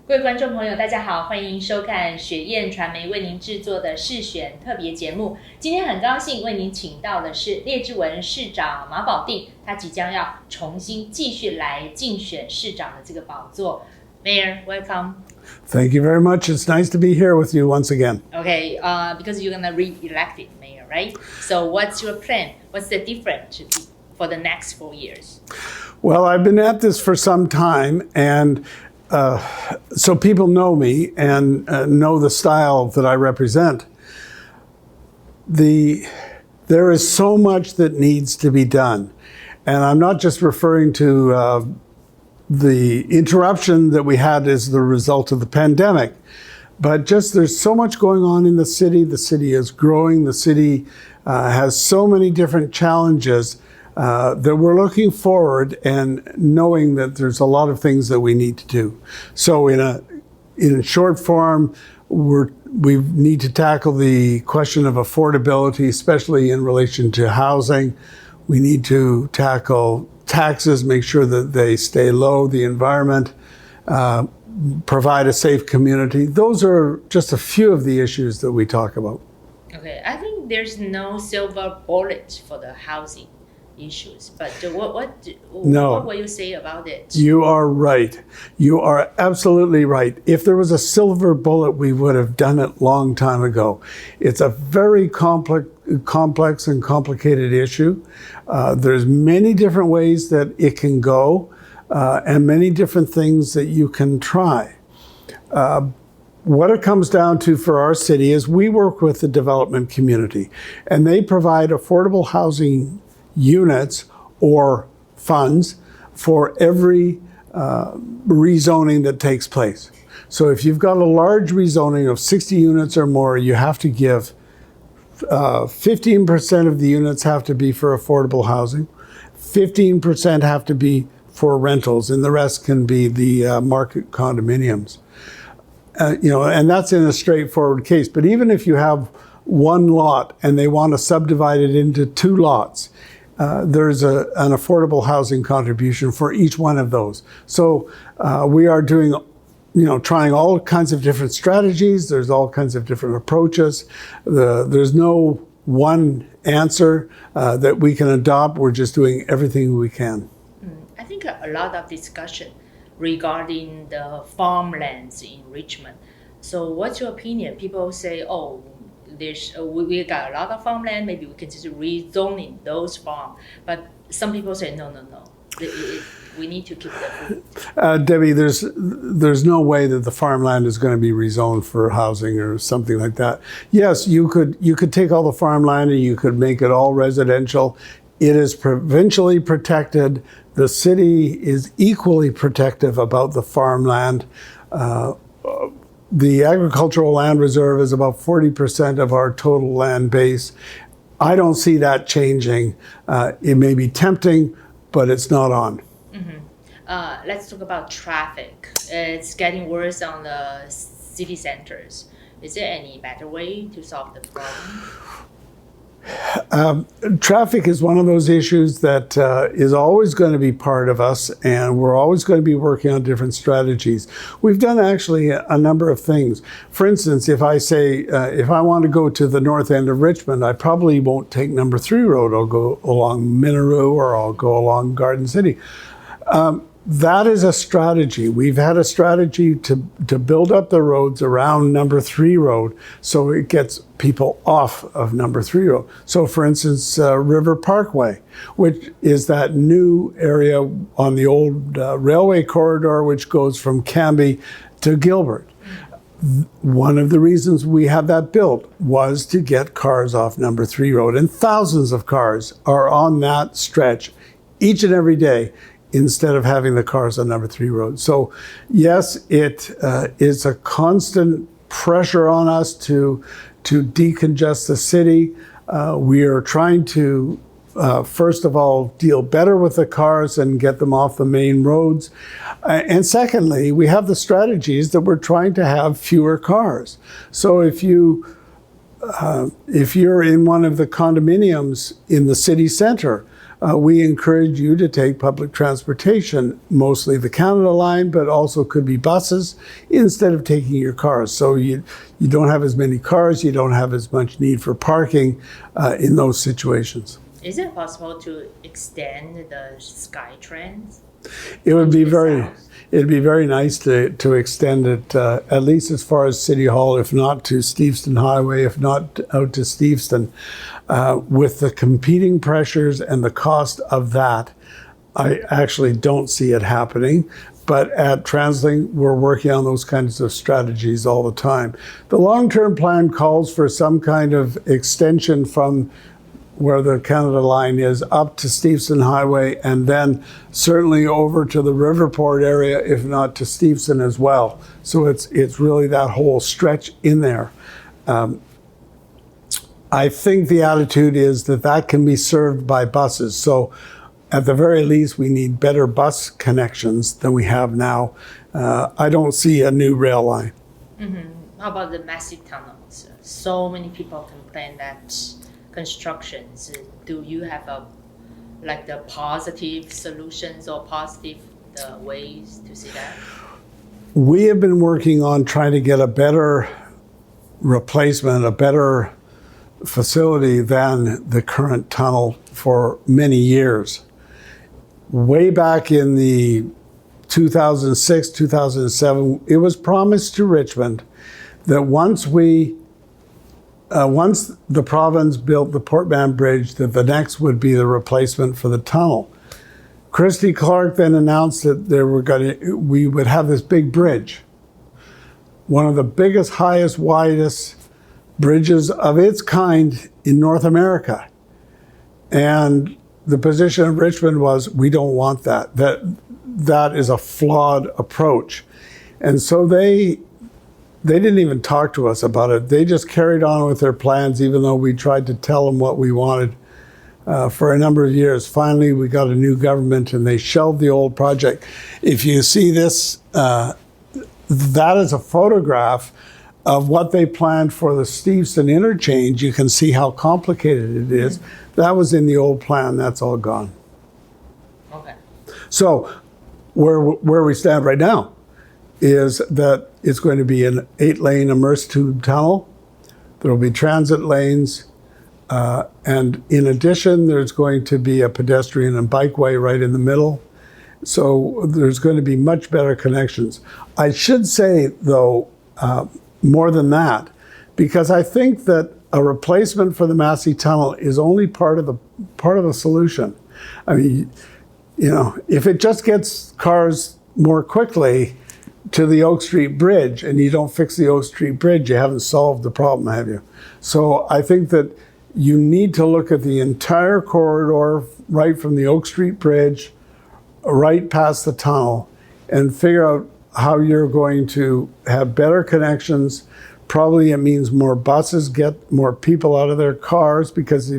各位观众朋友，大家好，欢迎收看雪雁传媒为您制作的市选特别节目。今天很高兴为您请到的是列治文市长马保定，他即将要重新继续来竞选市长的这个宝座。Mayor, welcome. Thank you very much. It's nice to be here with you once again. Okay, because you're going to re-elected mayor, right? So what's your plan? What's the difference for the next 4 years? Well, I've been at this for some time, and so people know me and know the style that I represent. There is so much that needs to be done. And I'm not just referring to the interruption that we had as the result of the pandemic, but just there's so much going on in the city. The city is growing. The city has so many different challenges that we're looking forward and knowing that there's a lot of things that we need to do. So in a short form, we need to tackle the question of affordability, especially in relation to housing. We need to tackle taxes, make sure that they stay low, the environment, provide a safe community. Those are just a few of the issues that we talk about. Okay, I think there's no silver bullet for the housing issues, but what will you say about it? You are right. You are absolutely right. If there was a silver bullet, we would have done it long time ago. It's a very complex and complicated issue. There's many different ways that it can go, and many different things that you can try. What it comes down to for our city is we work with the development community, and they provide affordable housing units or funds for every rezoning that takes place. So if you've got a large rezoning of 60 units or more, you have to give 15% of the units have to be for affordable housing, 15% have to be for rentals, and the rest can be the market condominiums. And that's in a straightforward case. But even if you have one lot and they want to subdivide it into 2 lots, there's an affordable housing contribution for each one of those. So we are doing, trying all kinds of different strategies. There's all kinds of different approaches. There's no one answer that we can adopt. We're just doing everything we can. I think a lot of discussion regarding the farmlands in Richmond. So what's your opinion? People say, we got a lot of farmland, maybe we can just rezoning those farms. But some people say, no. We need to keep the Debbie, there's no way that the farmland is going to be rezoned for housing or something like that. Yes, you could take all the farmland and you could make it all residential. It is provincially protected. The city is equally protective about the farmland. The agricultural land reserve is about 40% of our total land base. I don't see that changing. It may be tempting, but it's not on. Mm-hmm. Let's talk about traffic. It's getting worse on the city centers. Is there any better way to solve the problem? Traffic is one of those issues that is always going to be part of us, and we're always going to be working on different strategies. We've done actually a number of things. For instance, if I want to go to the north end of Richmond, I probably won't take number 3 road. I'll go along Minaroo or I'll go along Garden City. That is a strategy. We've had a strategy to build up the roads around number 3 road so it gets people off of number 3 road. So for instance, River Parkway, which is that new area on the old railway corridor which goes from Cambie to Gilbert. One of the reasons we had that built was to get cars off number 3 road, and thousands of cars are on that stretch each and every day, instead of having the cars on number 3 road. So yes, it is a constant pressure on us to decongest the city. We are trying to, first of all, deal better with the cars and get them off the main roads. And secondly, we have the strategies that we're trying to have fewer cars. So if you're in one of the condominiums in the city center, we encourage you to take public transportation, mostly the Canada line, but also could be buses, instead of taking your cars. So you don't have as many cars, you don't have as much need for parking in those situations. Is it possible to extend the SkyTrain? It'd be very nice to extend it at least as far as City Hall, if not to Steveston Highway, if not out to Steveston. With the competing pressures and the cost of that, I actually don't see it happening. But at TransLink, we're working on those kinds of strategies all the time. The long-term plan calls for some kind of extension from where the Canada line is up to Steveston Highway, and then certainly over to the Riverport area, if not to Steveston as well. So it's really that whole stretch in there. I think the attitude is that can be served by buses. So at the very least, we need better bus connections than we have now. I don't see a new rail line. Mm-hmm. How about the massive tunnels? So many people complain that constructions. Do you have the positive solutions or positive ways to see that? We have been working on trying to get a better replacement, a better facility than the current tunnel for many years. Way back in the 2006, 2007, it was promised to Richmond that once the province built the Port Mann Bridge, that the next would be the replacement for the tunnel. Christy Clark then announced that we would have this big bridge, one of the biggest, highest, widest bridges of its kind in North America. And the position of Richmond was, we don't want that. That is a flawed approach. And so they didn't even talk to us about it. They just carried on with their plans, even though we tried to tell them what we wanted for a number of years. Finally, we got a new government and they shelved the old project. If you see this, that is a photograph of what they planned for the Steveston interchange. You can see how complicated it is. That was in the old plan. That's all gone. Okay. So where we stand right now is that it's going to be an 8-lane immersed tube tunnel. There will be transit lanes. And in addition, there's going to be a pedestrian and bikeway right in the middle. So there's going to be much better connections. I should say, though, more than that, because I think that a replacement for the Massey Tunnel is only part of the solution. I mean, if it just gets cars more quickly to the Oak Street Bridge and you don't fix the Oak Street Bridge, you haven't solved the problem, have you? So I think that you need to look at the entire corridor right from the Oak Street Bridge right past the tunnel and figure out how you're going to have better connections. Probably it means more buses, get more people out of their cars, because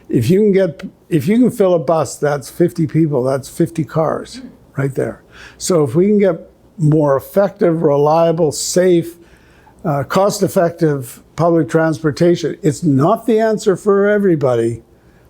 if you can fill a bus, that's 50 people, that's 50 cars right there. So if we can get more effective, reliable, safe, cost-effective public transportation, it's not the answer for everybody,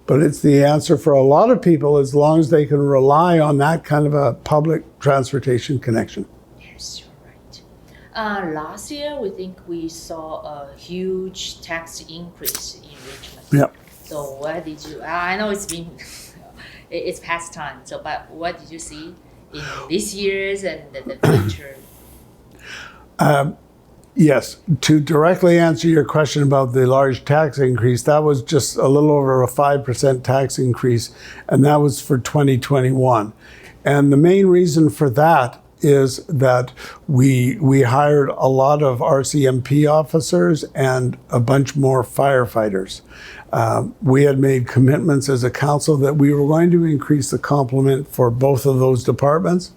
but it's the answer for a lot of people as long as they can rely on that kind of a public transportation connection. Yes, you're right. Last year, we think we saw a huge tax increase in Richmond. Yep. So what did you, I know it's past time, but what did you see in this year's and the future? Yes, to directly answer your question about the large tax increase, that was just a little over a 5% tax increase, and that was for 2021. And the main reason for that is that we hired a lot of RCMP officers and a bunch more firefighters. We had made commitments as a council that we were going to increase the complement for both of those departments,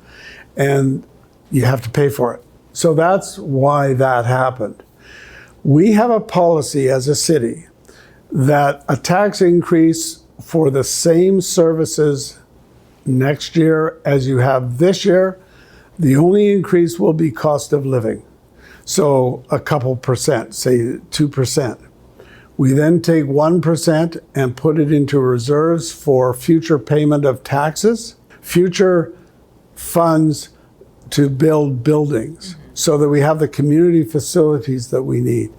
and you have to pay for it. So that's why that happened. We have a policy as a city that a tax increase for the same services next year as you have this year, the only increase will be cost of living. So a couple percent, say 2%. We then take 1% and put it into reserves for future payment of taxes, future funds to build buildings, so that we have the community facilities that we need.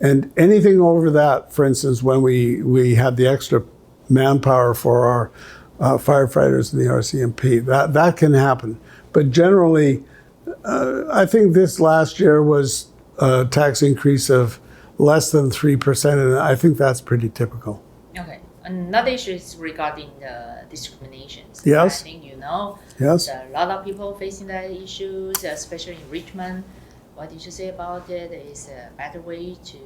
And anything over that, for instance, when we had the extra manpower for our firefighters in the RCMP, that can happen. But generally, I think this last year was a tax increase of less than 3%, and I think that's pretty typical. Okay. Another issue is regarding the discriminations. Yes. I think you know. Yes. There are a lot of people facing that issues, especially in Richmond. What did you say about it? Is a better way to...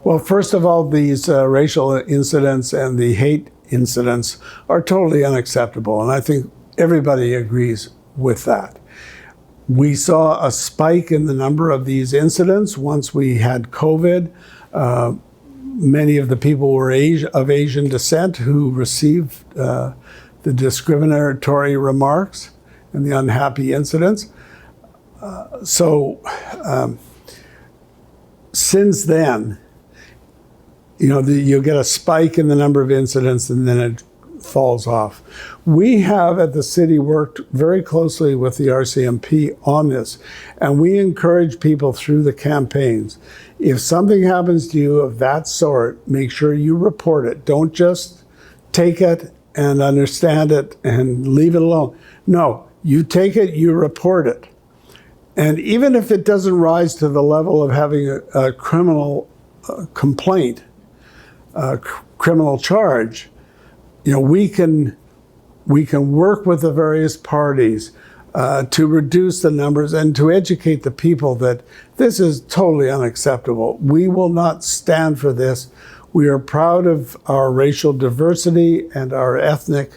Well, first of all, these racial incidents and the hate incidents are totally unacceptable, and I think everybody agrees with that. We saw a spike in the number of these incidents once we had COVID. Many of the people were of Asian descent who received the discriminatory remarks and the unhappy incidents. Since then, you get a spike in the number of incidents and then it falls off. We have at the city worked very closely with the RCMP on this, and we encourage people through the campaigns. If something happens to you of that sort, make sure you report it. Don't just take it and understand it and leave it alone. No, you take it, you report it. And even if it doesn't rise to the level of having a criminal complaint, criminal charge, we can work with the various parties to reduce the numbers and to educate the people that this is totally unacceptable. We will not stand for this. We are proud of our racial diversity and our ethnic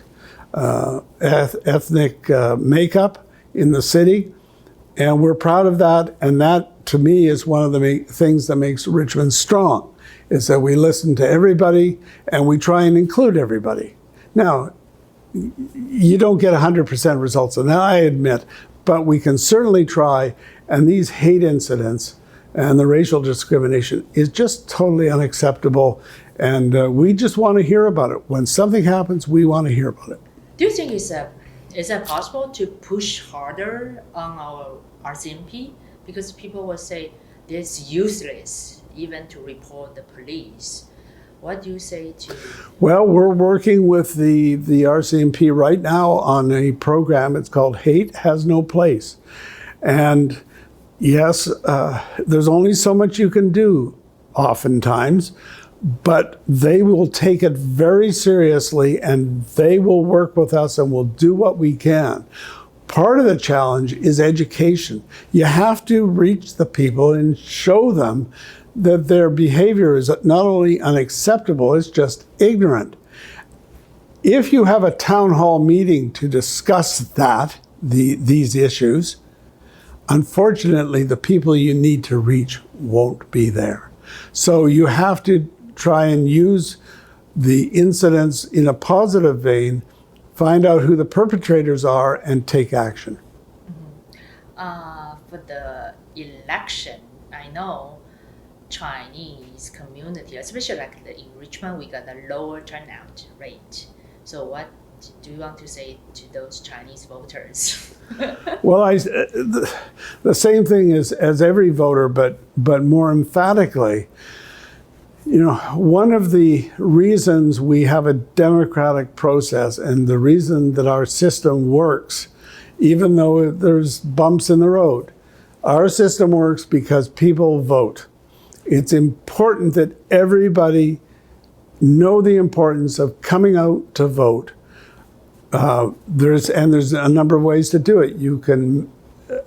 makeup in the city, and we're proud of that. And that, to me, is one of the things that makes Richmond strong, is that we listen to everybody and we try and include everybody. Now, you don't get 100% results, and I admit, but we can certainly try, and these hate incidents and the racial discrimination is just totally unacceptable, and we just want to hear about it. When something happens, we want to hear about it. Do you think is it possible to push harder on our RCMP? Because people will say it's useless even to report the police. What do you say to... Well, we're working with the RCMP right now on a program. It's called Hate Has No Place. And yes, there's only so much you can do oftentimes, but they will take it very seriously and they will work with us and we'll do what we can. Part of the challenge is education. You have to reach the people and show them that their behavior is not only unacceptable, it's just ignorant. If you have a town hall meeting to discuss these issues, unfortunately, the people you need to reach won't be there. So you have to try and use the incidents in a positive vein, find out who the perpetrators are, and take action. For the election, I know Chinese community, especially in Richmond, we got a lower turnout rate. So what do you want to say to those Chinese voters? Well, the same thing as every voter, but more emphatically, one of the reasons we have a democratic process and the reason that our system works, even though there's bumps in the road, our system works because people vote. It's important that everybody know the importance of coming out to vote. There's a number of ways to do it. You can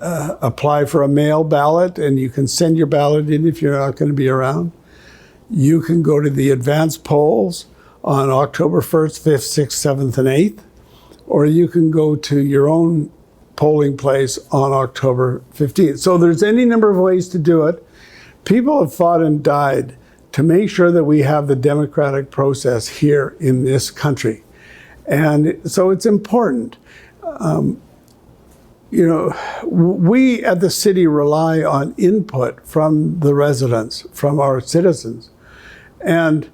apply for a mail ballot and you can send your ballot in if you're not going to be around. You can go to the advanced polls on October 1st, 5th, 6th, 7th, and 8th, or you can go to your own polling place on October 15th. So there's any number of ways to do it. People have fought and died to make sure that we have the democratic process here in this country. And so it's important. We at the city rely on input from the residents, from our citizens. And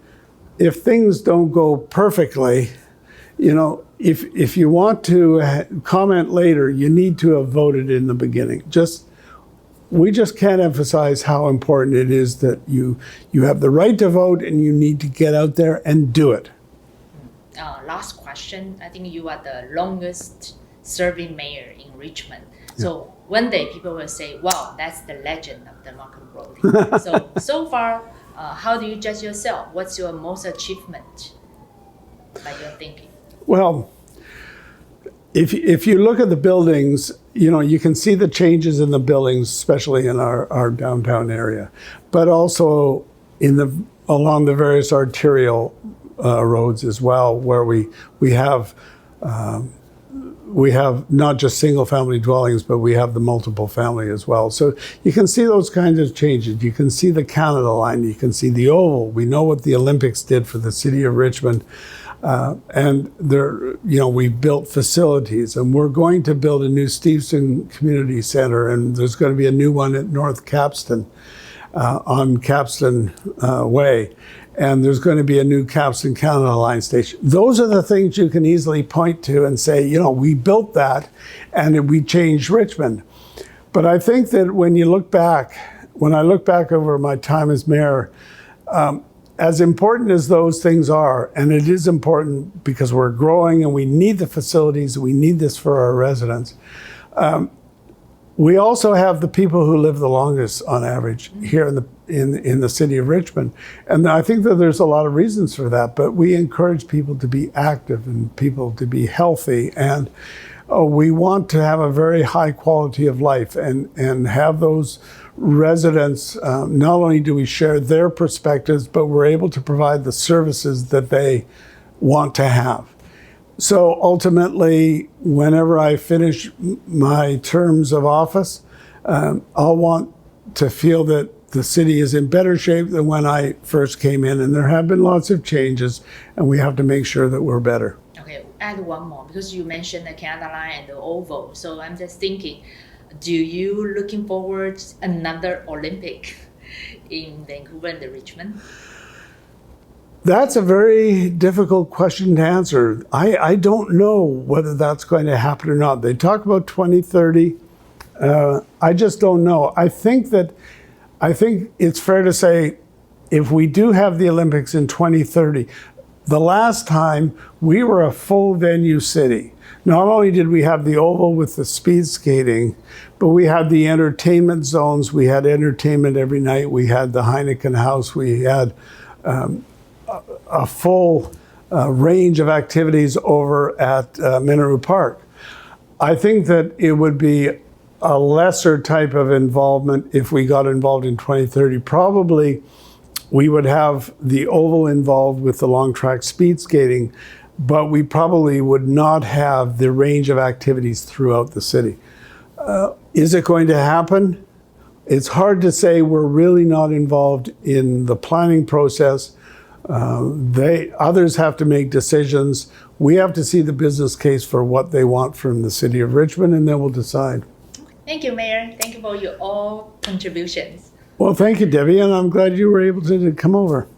if things don't go perfectly, if you want to comment later, you need to have voted in the beginning. We just can't emphasize how important it is that you have the right to vote and you need to get out there and do it. Last question. I think you are the longest serving mayor in Richmond. So one day people will say, wow, that's the legend of the Malcolm Brodie. So far, how do you judge yourself? What's your most achievement by your thinking? Well, if you look at the buildings, you can see the changes in the buildings, especially in our downtown area, but also along the various arterial roads as well, where we have not just single family dwellings, but we have the multiple family as well. So you can see those kinds of changes. You can see the Canada line, you can see the Oval. We know what the Olympics did for the city of Richmond. And we've built facilities, and we're going to build a new Stevenson Community Center, and there's going to be a new one at North Capstan, on Capstan Way. And there's going to be a new Capstan Canada Line station. Those are the things you can easily point to and say, we built that and we changed Richmond. But I think that when I look back over my time as mayor, as important as those things are, and it is important because we're growing and we need the facilities, we need this for our residents, we also have the people who live the longest on average here in the city of Richmond. And I think that there's a lot of reasons for that, but we encourage people to be active and people to be healthy. And we want to have a very high quality of life and have those residents, not only do we share their perspectives, but we're able to provide the services that they want to have. So ultimately, whenever I finish my terms of office, I'll want to feel that the city is in better shape than when I first came in, and there have been lots of changes, and we have to make sure that we're better. Okay, add one more, because you mentioned the Canada Line and the Oval. So I'm just thinking, do you looking forward to another Olympic in Vancouver and Richmond? That's a very difficult question to answer. I don't know whether that's going to happen or not. They talk about 2030. I just don't know. I think it's fair to say if we do have the Olympics in 2030, the last time we were a full venue city. Not only did we have the Oval with the speed skating, but we had the entertainment zones. We had entertainment every night. We had the Heineken House. We had a full range of activities over at Minaroo Park. I think that it would be a lesser type of involvement if we got involved in 2030. Probably we would have the Oval involved with the long track speed skating, but we probably would not have the range of activities throughout the city. Is it going to happen? It's hard to say. We're really not involved in the planning process. Others have to make decisions. We have to see the business case for what they want from the city of Richmond, and then we'll decide. Thank you, Mayor. Thank you for your all contributions. Well, thank you, Debbie, and I'm glad you were able to come over.